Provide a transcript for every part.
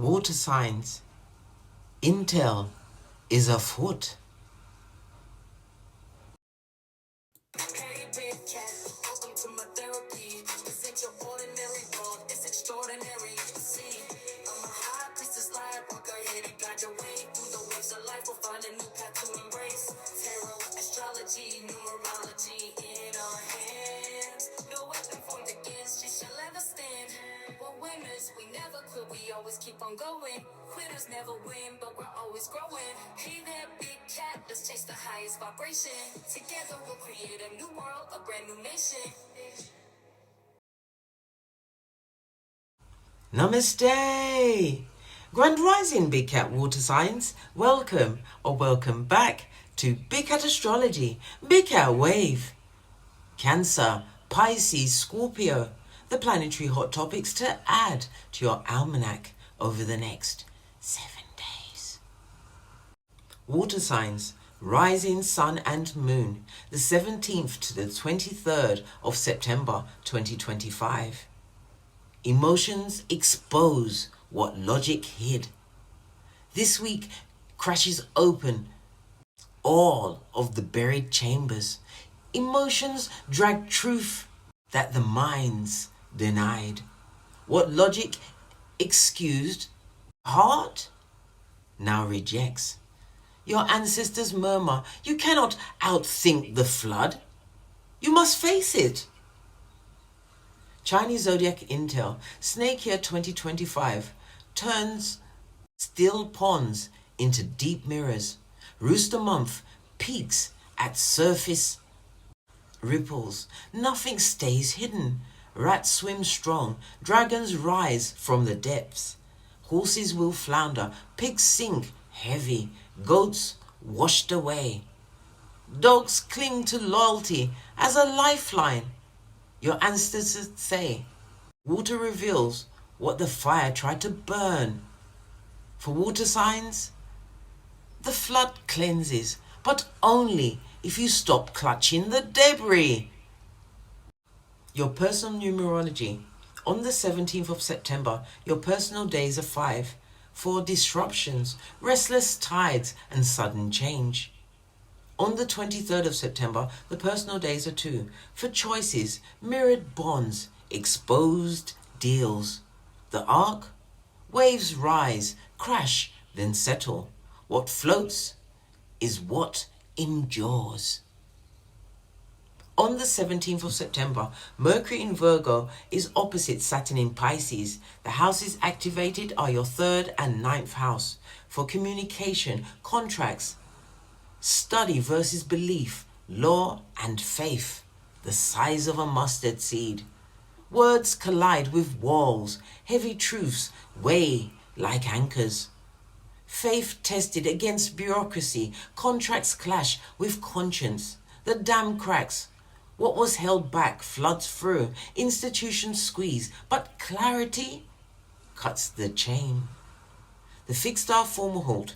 Water signs. Intel is afoot. Hey, big cat, welcome to my therapy. This ain't your ordinary world, it's extraordinary. See, I'm a high priestess, light walk ahead and guide your way through the waves of life. We'll find a new path to embrace. Tarot, astrology, numerology in our hands. No weapon formed against you shall ever stand. We're winners, we never quit, we always keep on going. Quitters never win, but we're always growing. Hey there, big cat, let's chase the highest vibration. Together we'll create a new world, a brand new nation. Namaste! Grand Rising Big Cat Water Signs, welcome or welcome back to Big Cat Astrology, Big Cat Wave. Cancer, Pisces, Scorpio, the planetary hot topics to add to your almanac over the next 7 days. Water signs, rising sun and moon, the 17th to the 23rd of September 2025. Emotions expose what logic hid. This week crashes open all of the buried chambers. Emotions drag truth that the minds denied. What logic excused, heart now rejects. Your ancestors murmur, you cannot outthink the flood. You must face it. Chinese Zodiac Intel, Snake Year 2025, turns still ponds into deep mirrors. Rooster Month peaks at surface ripples. Nothing stays hidden. Rats swim strong. Dragons rise from the depths. Horses will flounder. Pigs sink heavy. Goats washed away. Dogs cling to loyalty as a lifeline. Your ancestors say, water reveals what the fire tried to burn. For water signs, the flood cleanses, but only if you stop clutching the debris. Your personal numerology. On the 17th of September, your personal days are 5 for disruptions, restless tides, and sudden change. On the 23rd of September, the personal days are 2 for choices, mirrored bonds, exposed deals. The arc? Waves rise, crash, then settle. What floats is what endures. On the 17th of September, Mercury in Virgo is opposite Saturn in Pisces. The houses activated are your 3rd and 9th house for communication, contracts, study versus belief, law and faith, the size of a mustard seed. Words collide with walls, heavy truths weigh like anchors. Faith tested against bureaucracy, contracts clash with conscience. The dam cracks. What was held back floods through, institutions squeeze, but clarity cuts the chain. The fixed star form a halt.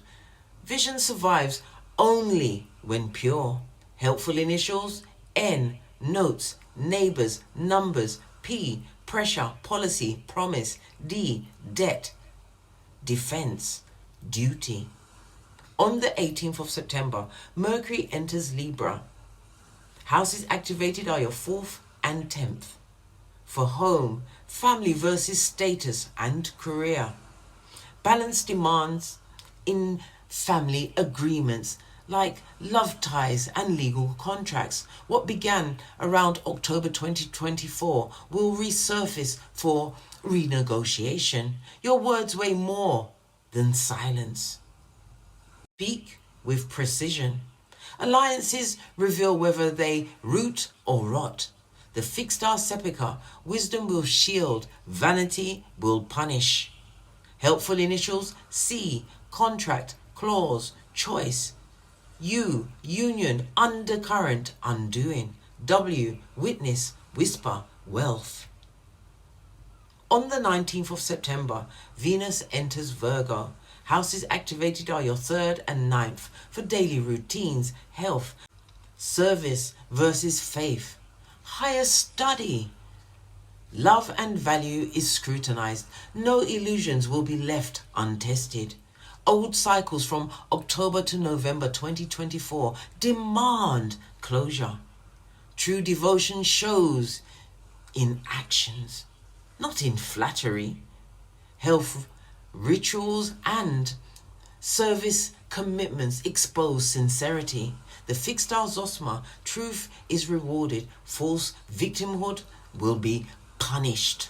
Vision survives only when pure. Helpful initials, N, notes, neighbors, numbers, P, pressure, policy, promise, D, debt, defense, duty. On the 18th of September, Mercury enters Libra. Houses activated are your 4th and 10th. For home, family versus status and career. Balance demands in family agreements like love ties and legal contracts. What began around October 2024 will resurface for renegotiation. Your words weigh more than silence. Speak with precision. Alliances reveal whether they root or rot. The fixed star sepulchre, wisdom will shield, vanity will punish. Helpful initials, C, contract, clause, choice. U, union, undercurrent, undoing. W, witness, whisper, wealth. On the 19th of September, Venus enters Virgo. Houses activated are your 3rd and 9th for daily routines, health, service versus faith, higher study, Love and value is scrutinized. No illusions will be left untested. Old cycles from October to November 2024 demand closure. True devotion shows in actions, not in flattery. Health rituals and service commitments expose sincerity. The fixed star Zosma, truth is rewarded, false victimhood will be punished.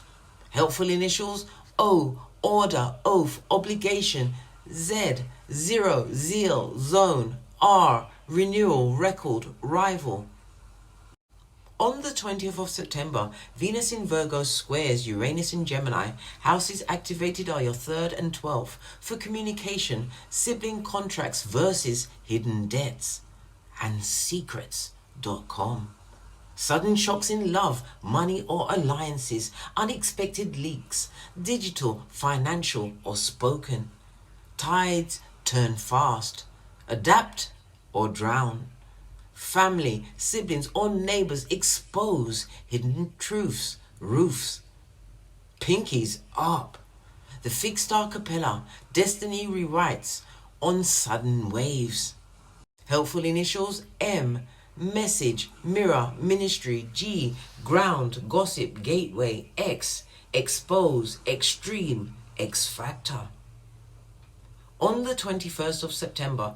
Helpful initials: O, order, oath, obligation; Z, zero, zeal, zone; R, renewal, record, rival. On the 20th of September, Venus in Virgo squares Uranus in Gemini. Houses activated are your 3rd and 12th for communication, sibling contracts versus hidden debts, and secrets.com. Sudden shocks in love, money or alliances, unexpected leaks, digital, financial or spoken. Tides turn fast, adapt or drown. Family, siblings or neighbors expose hidden truths, roofs. Pinkies up. The fixed star Capella, destiny rewrites on sudden waves. Helpful initials: M, message, mirror, ministry; G, ground, gossip, gateway; X, expose, extreme, X factor. On the 21st of September,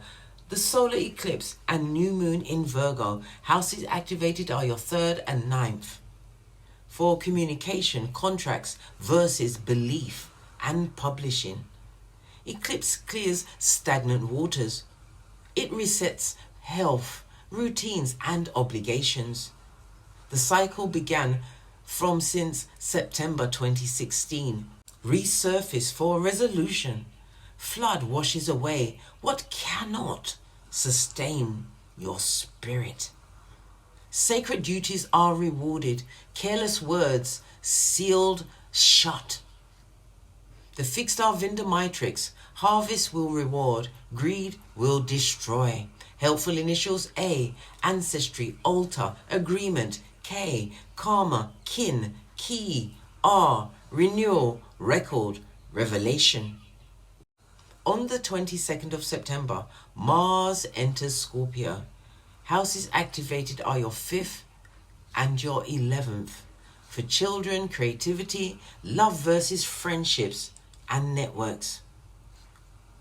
the solar eclipse and new moon in Virgo. Houses activated are your 3rd and 9th for communication, contracts versus belief, and publishing. Eclipse clears stagnant waters. It resets health, routines and obligations. The cycle began from since September 2016. Resurface for resolution. Flood washes away what cannot sustain your spirit. Sacred duties are rewarded. Careless words sealed shut. The fixed star Vinda Matrix. Harvest will reward, greed will destroy. Helpful initials: A, ancestry, altar, agreement; K, karma, kin, key; R, renewal, record, revelation. On the 22nd of September, Mars enters Scorpio. Houses activated are your 5th and your 11th for children, creativity, love versus friendships, and networks.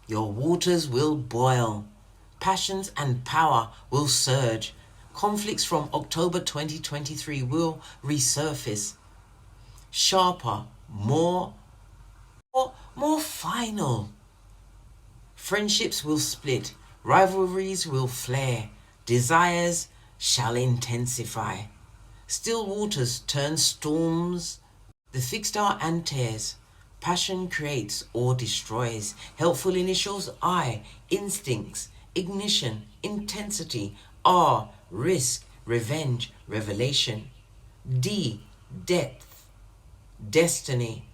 Your waters will boil. Passions and power will surge. Conflicts from October 2023 will resurface. Sharper, more final. Friendships will split. Rivalries will flare. Desires shall intensify. Still waters turn storms. The fixed star Antares. Passion creates or destroys. Helpful initials: I, instincts, ignition, intensity; R, risk, revenge, revelation; D, depth, destiny,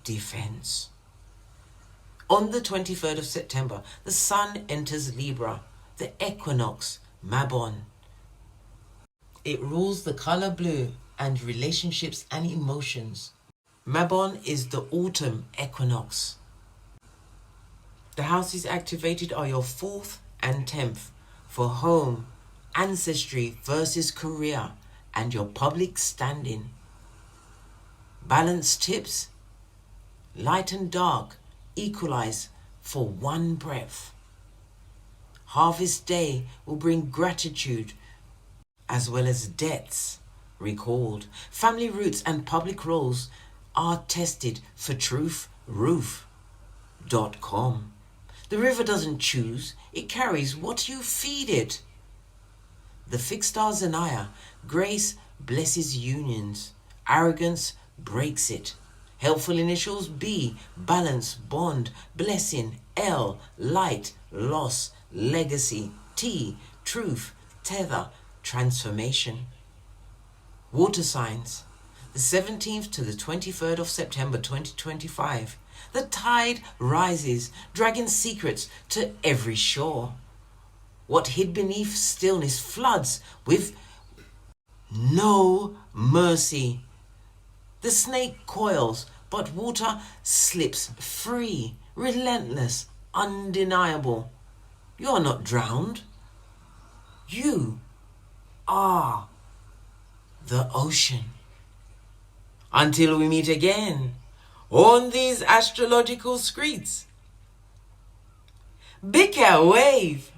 defense. On the 23rd of September, the Sun enters Libra, the equinox, Mabon. It rules the color blue and relationships and emotions. Mabon is the autumn equinox. The houses activated are your 4th and 10th for home, ancestry versus career, and your public standing. Balance tips: light and dark equalize for one breath. Harvest day will bring gratitude as well as debts recalled. Family roots and public roles are tested for truth. Roof.com. The river doesn't choose, it carries what you feed it. The fixed star Zanaya. Grace blesses unions, arrogance breaks it. Helpful initials: B, balance, bond, blessing; L, light, loss, legacy; T, truth, tether, transformation. Water signs. The 17th to the 23rd of September 2025. The tide rises, dragging secrets to every shore. What hid beneath stillness floods with no mercy. The snake coils, but water slips free, relentless, undeniable. You are not drowned. You are the ocean. Until we meet again on these astrological streets. Big cat wave.